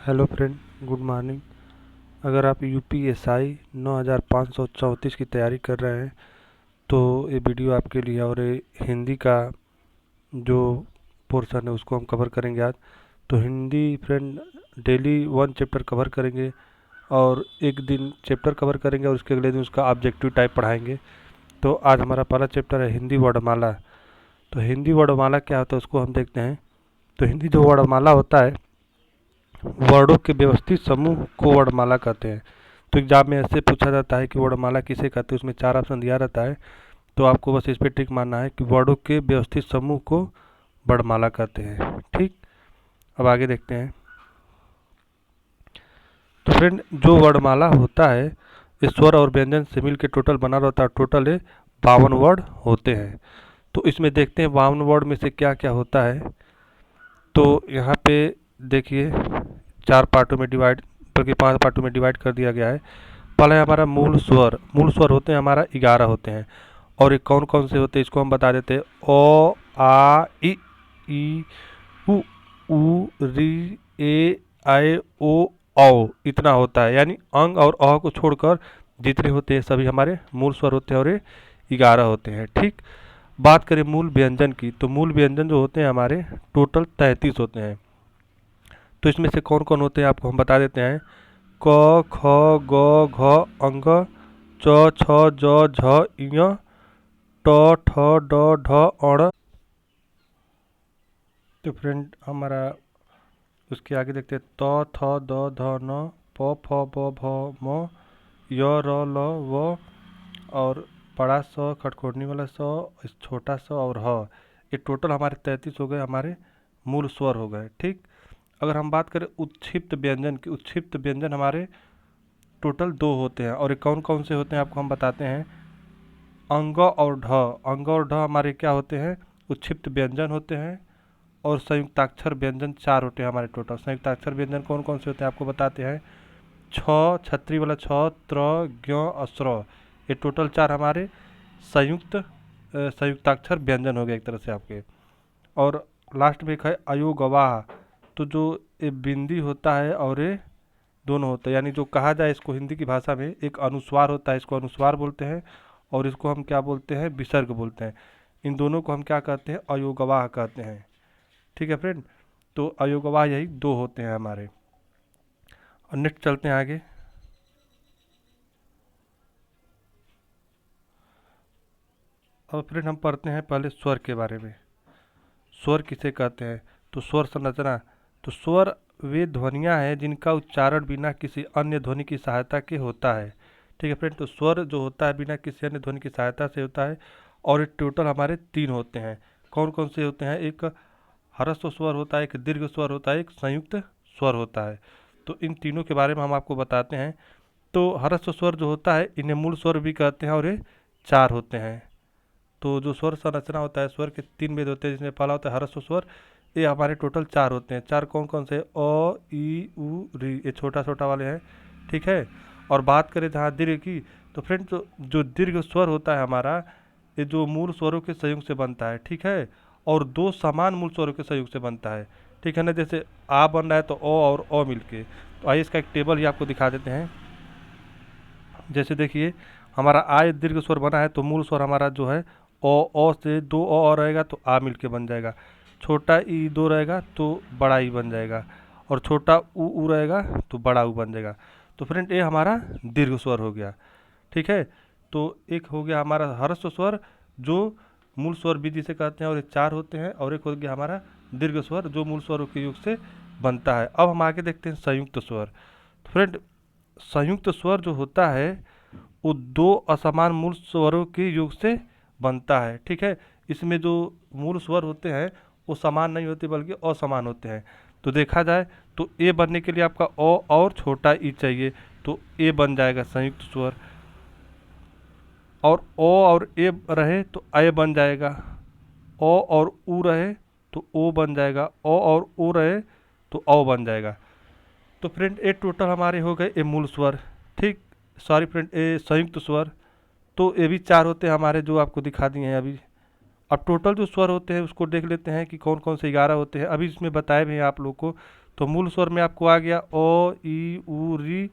Hello friend, good morning. अगर आप UPSI 9534 की तैयारी कर रहे हैं तो ये वीडियो आपके लिए। और ये हिंदी का जो पोर्शन है उसको हम कवर करेंगे आज। तो Hindi friend daily 1 chapter cover करेंगे और एक दिन चैप्टर कवर करेंगे और उसके अगले दिन उसका ऑब्जेक्टिव टाइप पढ़ाएंगे। तो आज हमारा पहला चैप्टर है हिंदी वर्णमाला। तो हिंदी वर्णमाला क्या होता है उसको हम देखते हैं। तो हिंदी जो वर्णमाला होता है, वर्डों के व्यवस्थित समूह को वर्णमाला कहते हैं। तो एग्जाम में ऐसे पूछा जाता है कि वर्णमाला किसे कहते हैं, उसमें 4 ऑप्शन दिया रहता है। तो आपको बस इस पर टिक मारना है कि वर्डों के व्यवस्थित समूह को वर्णमाला कहते हैं। ठीक, अब आगे देखते हैं। तो फ्रेंड जो वर्णमाला होता है इस स्वर और व्यंजन से मिल के टोटल बना रहता है। टोटल 52 वर्ड होते हैं। तो इसमें देखते हैं 52 वर्ड में से क्या क्या होता है। तो यहाँ पे देखिए 4 पार्टों में डिवाइड, बल्कि 5 पार्टों में डिवाइड कर दिया गया है। पहला है हमारा मूल स्वर। मूल स्वर होते हैं हमारा 11 होते हैं। और ये कौन कौन से होते हैं इसको हम बता देते हैं। ओ, आ, ई, उ, री, ए, आए, ओ, औ, इतना होता है। यानी अंग और अ को छोड़कर जितने होते हैं सभी हमारे मूल स्वर होते हैं और ये 11 होते हैं। ठीक, बात करें मूल व्यंजन की, तो मूल व्यंजन जो होते हैं हमारे टोटल 33 होते हैं। तो इसमें से कौन कौन होते हैं आपको हम बता देते हैं। क, ख, ग, घ, अंग, च, छ, ज, झ, ञ, ट, ठ, ड, ढ, अण। तो फ्रेंड हमारा उसके आगे देखते हैं त, थ, द, ध, न, प, फ, ब, भ, म, य, र, ल, व, और बड़ा स, खटखोटनी वाला स, छोटा स और ह। ये टोटल हमारे 33 हो गए, हमारे मूल स्वर हो गए। ठीक, अगर हम बात करें उत्क्षिप्त व्यंजन की, उत्क्षिप्त व्यंजन हमारे टोटल 2 होते हैं। और ये कौन कौन से होते हैं आपको हम बताते हैं। अंग और ढ। अंग और ढ हमारे क्या होते हैं, उत्क्षिप्त व्यंजन होते हैं। और संयुक्ताक्षर व्यंजन 4 होते हैं हमारे टोटल। संयुक्ताक्षर व्यंजन कौन कौन से होते हैं आपको बताते हैं। छ, छतरी वाला छ, त्र, ज्ञ, अस्र। ये टोटल 4 हमारे संयुक्ताक्षर व्यंजन हो गए एक तरह से आपके। और लास्ट में एक है अयोगवाह। तो जो ये बिंदी होता है और ये दोनों होते हैं, यानी जो कहा जाए इसको हिंदी की भाषा में एक अनुस्वार होता है, इसको अनुस्वार बोलते हैं। और इसको हम क्या बोलते हैं, विसर्ग बोलते हैं। इन दोनों को हम क्या कहते हैं, अयोगवाह कहते हैं। ठीक है फ्रेंड, तो अयोगवाह यही 2 होते हैं हमारे। और नेक्स्ट चलते हैं आगे। अब फ्रेंड हम पढ़ते हैं पहले स्वर के बारे में। स्वर किसे कहते हैं, तो स्वर संरचना। तो स्वर वे ध्वनियाँ हैं जिनका उच्चारण बिना किसी अन्य ध्वनि की सहायता के होता है। ठीक है फ्रेंड, तो स्वर जो होता है बिना किसी अन्य ध्वनि की सहायता से होता है। और ये टोटल हमारे 3 होते हैं। कौन कौन से होते हैं, एक ह्रस्व स्वर होता है, एक दीर्घ स्वर होता है, एक संयुक्त स्वर होता है। तो इन तीनों के बारे में हम आपको बताते हैं। तो ह्रस्व स्वर जो होता है इन्हें मूल स्वर भी कहते हैं और ये 4 होते हैं। तो जो स्वर संरचना होता है, स्वर के 3 भेद होते हैं, जिसमें पहला होता है ह्रस्व स्वर। ये हमारे टोटल 4 होते हैं। 4 कौन कौन से, अ, ई, उ, री, ये छोटा छोटा वाले हैं। ठीक है, और बात करें जहाँ दीर्घ की, तो फ्रेंड जो दीर्घ स्वर होता है हमारा, ये जो मूल स्वरों के संयोग से बनता है। ठीक है, और 2 समान मूल स्वरों के संयोग से बनता है। ठीक है ना, जैसे आ बन रहा है तो ओ और ओ मिलके। तो आइए इसका एक टेबल ही आपको दिखा देते हैं। जैसे देखिए हमारा आ दीर्घ स्वर बना है, तो मूल स्वर हमारा जो है ओ से 2 और रहेगा तो आ मिलके बन जाएगा। छोटा ई 2 रहेगा तो बड़ा ई बन जाएगा। और छोटा ऊ रहेगा तो बड़ा ऊ बन जाएगा। तो फ्रेंड ये हमारा दीर्घ स्वर हो गया। ठीक है, तो एक हो गया हमारा ह्रस्व स्वर जो मूल स्वर भी जिसे कहते हैं, और ये 4 होते हैं। और एक हो गया हमारा दीर्घ स्वर जो मूल स्वरों के योग से बनता है। अब हम आगे देखते हैं संयुक्त स्वर। फ्रेंड संयुक्त स्वर जो होता है वो 2 असमान मूल स्वरों के योग से बनता है। ठीक है, इसमें जो मूल स्वर होते हैं वो समान नहीं होते बल्कि असमान होते हैं। तो देखा जाए तो ए बनने के लिए आपका ओ और छोटा ई चाहिए, तो ए बन जाएगा संयुक्त स्वर। और ओ और ए रहे तो ए बन जाएगा। ओ और ऊ रहे तो ओ बन जाएगा। ओ और ओ रहे तो औ बन जाएगा। तो फ्रेंड ये टोटल हमारे हो गए ये मूल स्वर। ठीक, सॉरी फ्रेंड ये संयुक्त स्वर। तो ये भी 4 होते हैं हमारे जो आपको दिखा दिए हैं अभी। अब टोटल जो स्वर होते हैं उसको देख लेते हैं कि कौन कौन से 11 होते हैं। अभी इसमें बताए भी हैं आप लोग को। तो मूल स्वर में आपको आ गया ओ ई उ री,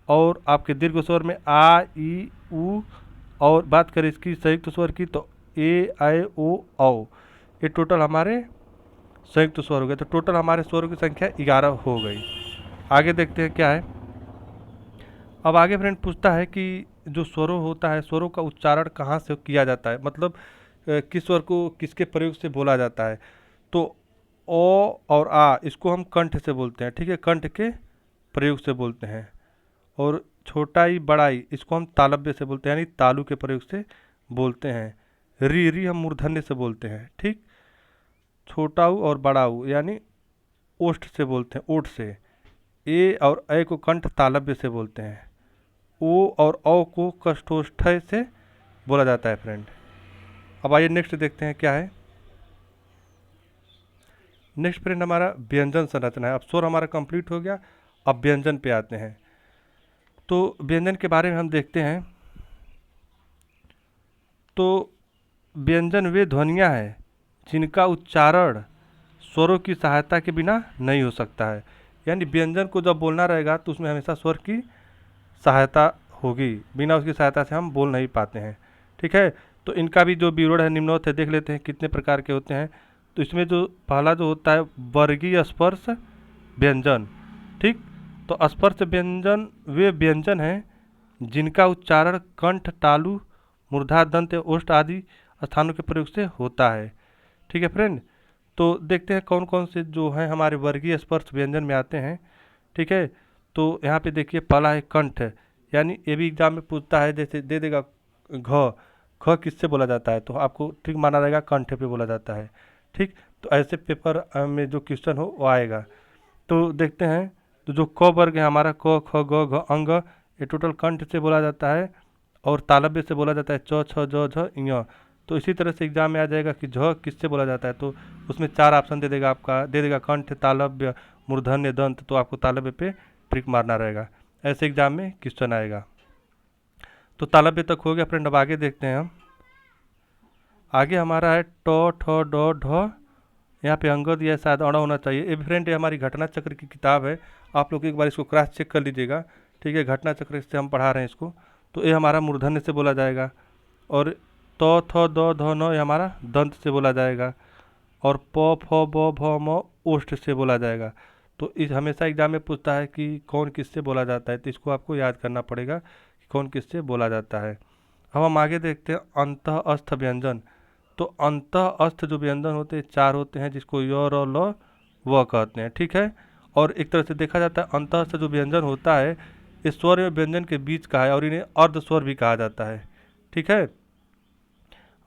और आपके दीर्घ स्वर में आ ई उ, और बात करें इसकी संयुक्त स्वर की तो ए आई ओ औ। ये टोटल हमारे संयुक्त स्वर हो गए। तो टोटल हमारे स्वरों की संख्या 11 हो गई। आगे देखते हैं क्या है। अब आगे फ्रेंड पूछता है कि जो स्वरों होता है, स्वरों का उच्चारण कहाँ से किया जाता है, मतलब किस स्वर को किसके प्रयोग से बोला जाता है। तो ओ और आ इसको हम कंठ से बोलते हैं, ठीक है, कंठ के प्रयोग से बोलते हैं। और छोटा ई बड़ा ई इसको हम तालव्य से बोलते हैं, यानी तालु के प्रयोग से बोलते हैं। री री हम मूर्धन्य से बोलते हैं, ठीक। छोटा ऊ और बड़ा ऊ यानी ओष्ठ से बोलते हैं, ओठ से। ए और ऐ को कंठ तालव्य से बोलते हैं। ओ और औ को कष्टोष्ठ से बोला जाता है फ्रेंड। अब आइए नेक्स्ट देखते हैं क्या है। नेक्स्ट फ्रेंड हमारा व्यंजन संरचना है। अब स्वर हमारा कंप्लीट हो गया, अब व्यंजन पे आते हैं। तो व्यंजन के बारे में हम देखते हैं। तो व्यंजन वे ध्वनियाँ हैं जिनका उच्चारण स्वरों की सहायता के बिना नहीं हो सकता है। यानी व्यंजन को जब बोलना रहेगा तो उसमें हमेशा स्वर की सहायता होगी, बिना उसकी सहायता से हम बोल नहीं पाते हैं, ठीक है। तो इनका भी जो विवरण है निम्नवत है, देख लेते हैं कितने प्रकार के होते हैं। तो इसमें जो पहला जो होता है वर्गीय स्पर्श व्यंजन, ठीक। तो स्पर्श व्यंजन वे व्यंजन हैं जिनका उच्चारण कंठ, तालु, मूर्धा, दंत, ओष्ठ आदि स्थानों के प्रयोग से होता है, ठीक है फ्रेंड। तो देखते हैं कौन कौन से जो हैं हमारे वर्गीय स्पर्श व्यंजन में आते हैं, ठीक है। तो यहाँ पे देखिए पहला है कंठ, यानी ये भी एग्जाम में पूछता है, जैसे दे देगा घ, ख किससे बोला जाता है, तो आपको ठीक माना रहेगा कंठ पे बोला जाता है, ठीक। तो ऐसे पेपर में जो क्वेश्चन हो वो आएगा। तो देखते हैं, तो जो क वर्ग है हमारा क ख ग घ अंग, ये टोटल कंठ से बोला जाता है, और तालव्य से बोला जाता है च छ ज झ ञ। तो इसी तरह से एग्जाम में आ जाएगा कि झ किससे बोला जाता है, तो उसमें 4 ऑप्शन दे देगा, आपका दे देगा कंठ, तालव्य, मूर्धन्य, दंत। तो आपको तालव्य पे ट्रिक मारना रहेगा, ऐसे एग्जाम में क्वेश्चन आएगा। तो तालव्य तक हो गया फ्रेंड। अब आगे देखते हैं हम। आगे हमारा है ट ठ ड ढ, यहाँ पे अंगद या शायद अड़ा होना चाहिए। ये फ्रेंड ये हमारी घटना चक्र की किताब है, आप लोग एक बार इसको क्रॉस चेक कर लीजिएगा, ठीक है। घटना चक्र से हम पढ़ा रहे हैं इसको। तो ये हमारा मूर्धन्य से बोला जाएगा, और त थ द ध न ये हमारा दंत से बोला जाएगा, और प फ ब भ म ओष्ठ से बोला जाएगा। तो इस हमेशा एग्जाम में पूछता है कि कौन किससे बोला जाता है, तो इसको आपको याद करना पड़ेगा कि कौन किससे बोला जाता है। अब हम आगे देखते हैं अंतः अस्थ व्यंजन। तो अंतः अस्थ जो व्यंजन होते हैं 4 होते हैं, जिसको य र ल व कहते हैं, ठीक है। और एक तरह से देखा जाता है अंतः अस्थ जो व्यंजन होता है इस स्वर एवं व्यंजन के बीच का है, और इन्हें अर्ध स्वर भी कहा जाता है, ठीक है।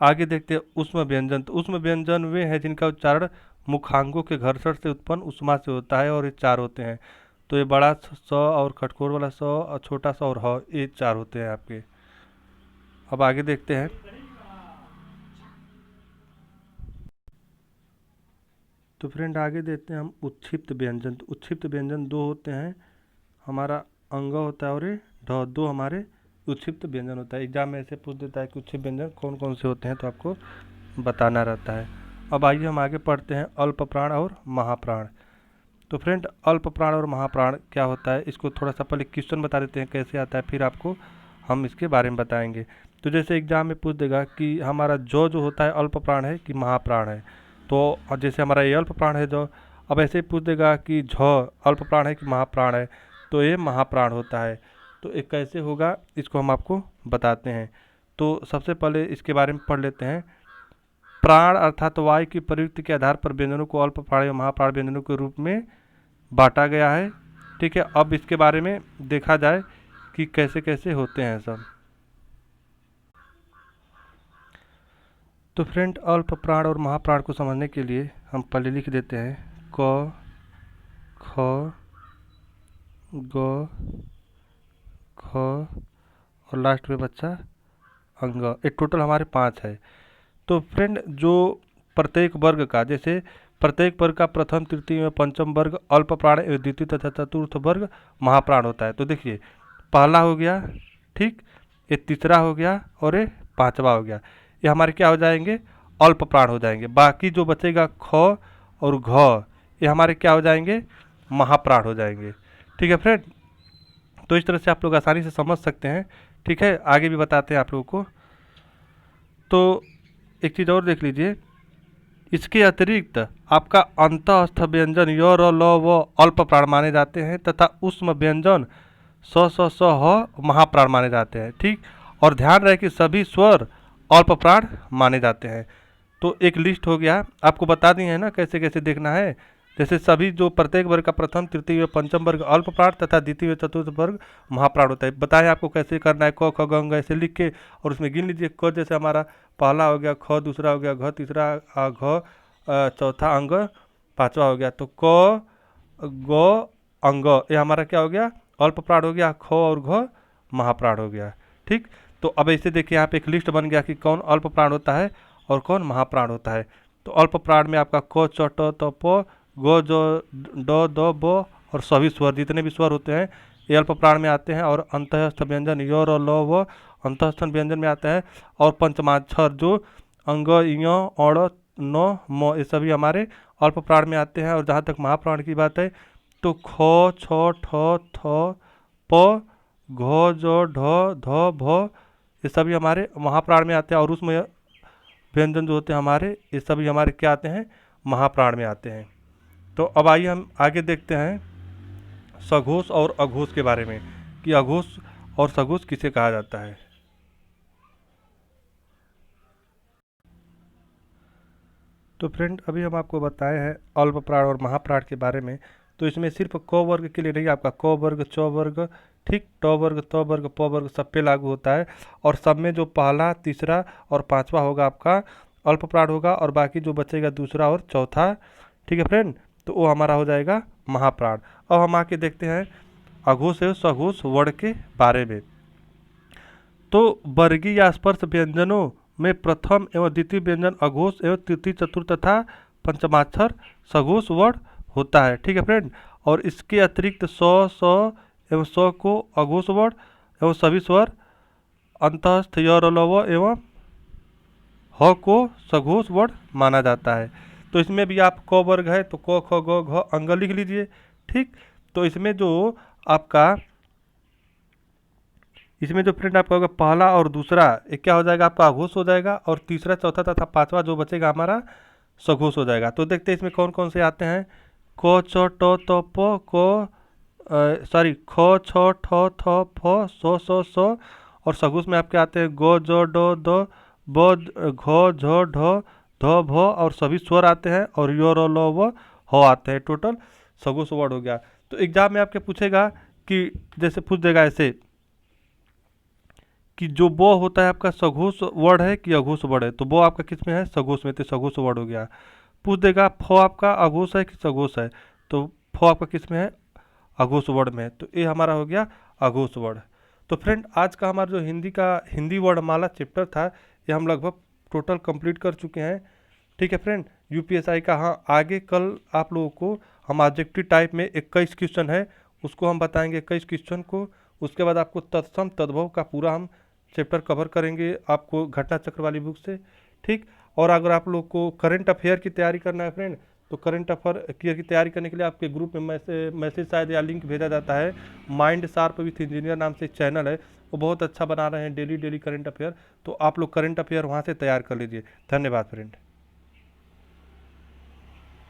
आगे देखते हैं ऊष्म व्यंजन। तो ऊष्म व्यंजन वे हैं जिनका उच्चारण मुखांगों के घर्षण से उत्पन्न उष्मा से होता है, और ये 4 होते हैं। तो ये बड़ा स और खटखोर वाला स और छोटा सा और ह, ये 4 होते हैं आपके। अब आगे देखते हैं। तो फ्रेंड आगे देखते हैं हम उत्क्षिप्त व्यंजन। तो उत्क्षिप्त व्यंजन 2 होते हैं, हमारा अंग होता है और ये ढ, 2 हमारे उत्क्षिप्त व्यंजन होता है। एग्जाम में ऐसे पूछ देता है कि उत्क्षिप्त व्यंजन कौन कौन से होते हैं, तो आपको बताना रहता है। अब आइए हम आगे पढ़ते हैं अल्प प्राण और महाप्राण। तो फ्रेंड अल्प प्राण और महाप्राण क्या होता है, इसको थोड़ा सा पहले क्वेश्चन बता देते हैं कैसे आता है, फिर आपको हम इसके बारे में बताएंगे। तो जैसे एग्जाम में पूछ देगा कि हमारा जो होता है अल्प प्राण है कि महाप्राण है, तो जैसे हमारा ये अल्प प्राण है जो, अब ऐसे ही पूछ देगा कि झ अल्प प्राण है कि महाप्राण है, तो ये महाप्राण होता है। तो ये कैसे होगा इसको हम आपको बताते हैं। तो सबसे पहले इसके बारे में पढ़ लेते हैं। प्राण अर्थात वायु की प्रयुक्ति के आधार पर व्यंजनों को अल्प प्राण या महाप्राण व्यंजनों के रूप में बांटा गया है, ठीक है। अब इसके बारे में देखा जाए कि कैसे कैसे होते हैं सब। तो फ्रेंड अल्प प्राण और महाप्राण को समझने के लिए हम पहले लिख देते हैं क ख ग ख और लास्ट में बच्चा अंग। एक टोटल हमारे 5 है। तो फ्रेंड जो प्रत्येक वर्ग का, जैसे प्रत्येक वर्ग का प्रथम, तृतीय एवं पंचम वर्ग अल्प प्राण एवं द्वितीय तथा चतुर्थ वर्ग महाप्राण होता है। तो देखिए पहला हो गया, ठीक, ये तीसरा हो गया और ये 5वां हो गया, ये हमारे क्या हो जाएंगे अल्प प्राण हो जाएंगे। बाकी जो बचेगा ख और घ ये हमारे क्या हो जाएंगे महाप्राण हो जाएंगे। ठीक है फ्रेंड, तो इस तरह से आप लोग आसानी से समझ सकते हैं। ठीक है, आगे भी बताते हैं आप लोगों को। तो एक चीज़ और देख लीजिए, इसके अतिरिक्त आपका अंतःस्थ व्यंजन य र ल व अल्प प्राण माने जाते हैं तथा उष्म व्यंजन स स स ह महाप्राण माने जाते हैं। ठीक, और ध्यान रहे कि सभी स्वर अल्प प्राण माने जाते हैं। तो एक लिस्ट हो गया, आपको बता दिए हैं ना कैसे कैसे देखना है। जैसे सभी जो प्रत्येक वर्ग का प्रथम तृतीय व पंचम वर्ग अल्प प्राण तथा द्वितीय व चतुर्थ वर्ग महाप्राण होता है। बताएं आपको कैसे करना है, क ख ग घ ऐसे लिख के और उसमें गिन लीजिए। क जैसे हमारा पहला हो गया, ख दूसरा हो गया, घ तीसरा, घ चौथा, अंग पांचवा हो गया। तो क ग अंग ये हमारा क्या हो गया, अल्प प्राण हो गया। ख और घ महाप्राण हो गया। ठीक, तो अब ऐसे देखिए यहाँ पे एक लिस्ट बन गया कि कौन अल्प प्राण होता है और कौन महाप्राण होता है। तो अल्प प्राण में आपका क च ट त प ग ज ड द ब और सभी स्वर जितने भी स्वर होते हैं ये अल्प प्राण में आते हैं। और अंतःस्थ व्यंजन य र ल व अंतःस्थ व्यंजन में आता है। और पंचमाक्षर जो अंग य अण न म ये सभी हमारे अल्प प्राण में आते हैं। और जहाँ तक महाप्राण की बात है तो ख छ ठ थ प घ ज ढ ध भ ये सभी हमारे महाप्राण में आते हैं। और उसमें व्यंजन जो होते हैं हमारे ये सभी हमारे क्या आते हैं, महाप्राण में आते हैं। तो अब आइए हम आगे देखते हैं सघोष और अघोष के बारे में कि अघोष और सघोष किसे कहा जाता है। तो फ्रेंड अभी हम आपको बताए हैं अल्प प्राण और महाप्राण के बारे में। तो इसमें सिर्फ क वर्ग के लिए नहीं, आपका क वर्ग, च वर्ग, ठीक, ट वर्ग, त वर्ग, प वर्ग सब पे लागू होता है। और सब में जो पहला, तीसरा और पांचवा होगा आपका अल्प प्राण होगा और बाकी जो बचेगा दूसरा और चौथा, ठीक है फ्रेंड, तो वो हमारा हो जाएगा महाप्राण। अब हम आके देखते हैं अघोष एवं सघोष वर्ण के बारे में। तो वर्गीय या स्पर्श व्यंजनों में प्रथम एवं द्वितीय व्यंजन अघोष एवं तृतीय चतुर्थ तथा पंचमाक्षर सघोष वर्ण होता है। ठीक है फ्रेंड, और इसके अतिरिक्त स एवं स को अघोष वर्ण एवं सभी स्वर अंतःस्थ य र ल व एवं ह को सघोष वर्ण माना जाता है। तो इसमें भी आप क वर्ग है तो क ख ग घ अंग लिख लीजिए। ठीक, तो इसमें जो फ्रेंड आपका होगा पहला और दूसरा एक क्या हो जाएगा, आपका अघोष हो जाएगा। और तीसरा, चौथा तथा पांचवा जो बचेगा हमारा सघोष हो जाएगा। तो देखते हैं इसमें कौन कौन से आते हैं। क च ट त प ख छ ठ थ फ स और सघोष में आपके आते हैं ग ज ड द ब घ झ ढ ध भ और सभी स्वर आते हैं। और य र ल व ह आते हैं। टोटल सघोष वर्ड हो गया। तो एग्जाम में आपके पूछेगा कि जैसे पूछ देगा ऐसे कि जो ब होता है आपका सघोष वर्ड है कि अघोष वर्ड है। तो ब आपका किस में है, सघोष में, तो सघोष वर्ड हो गया। पूछ देगा फ आपका अघोष है कि सघोष है, तो फ आपका किस में है, अघोष वर्ड में है। तो ये हमारा हो गया अघोष वर्ड। तो फ्रेंड आज का हमारा जो हिंदी वर्णमाला चैप्टर था ये हम लगभग टोटल कंप्लीट कर चुके हैं। ठीक है फ्रेंड, यूपीएसआई का, हाँ आगे कल आप लोगों को हम ऑब्जेक्टिव टाइप में 21 क्वेश्चन है उसको हम बताएंगे 21 क्वेश्चन को। उसके बाद आपको तत्सम तद्भव का पूरा हम चैप्टर कवर करेंगे आपको घटना चक्र वाली बुक से। ठीक, और अगर आप लोग को करंट अफेयर की तैयारी करना है फ्रेंड तो करंट अफेयर की तैयारी करने के लिए आपके ग्रुप में मैसेज शायद या लिंक भेजा जाता है। माइंड शार्प विथ इंजीनियर नाम से एक चैनल है, वो बहुत अच्छा बना रहे हैं डेली करंट अफेयर। तो आप लोग करंट अफेयर वहाँ से तैयार कर लीजिए। धन्यवाद फ्रेंड।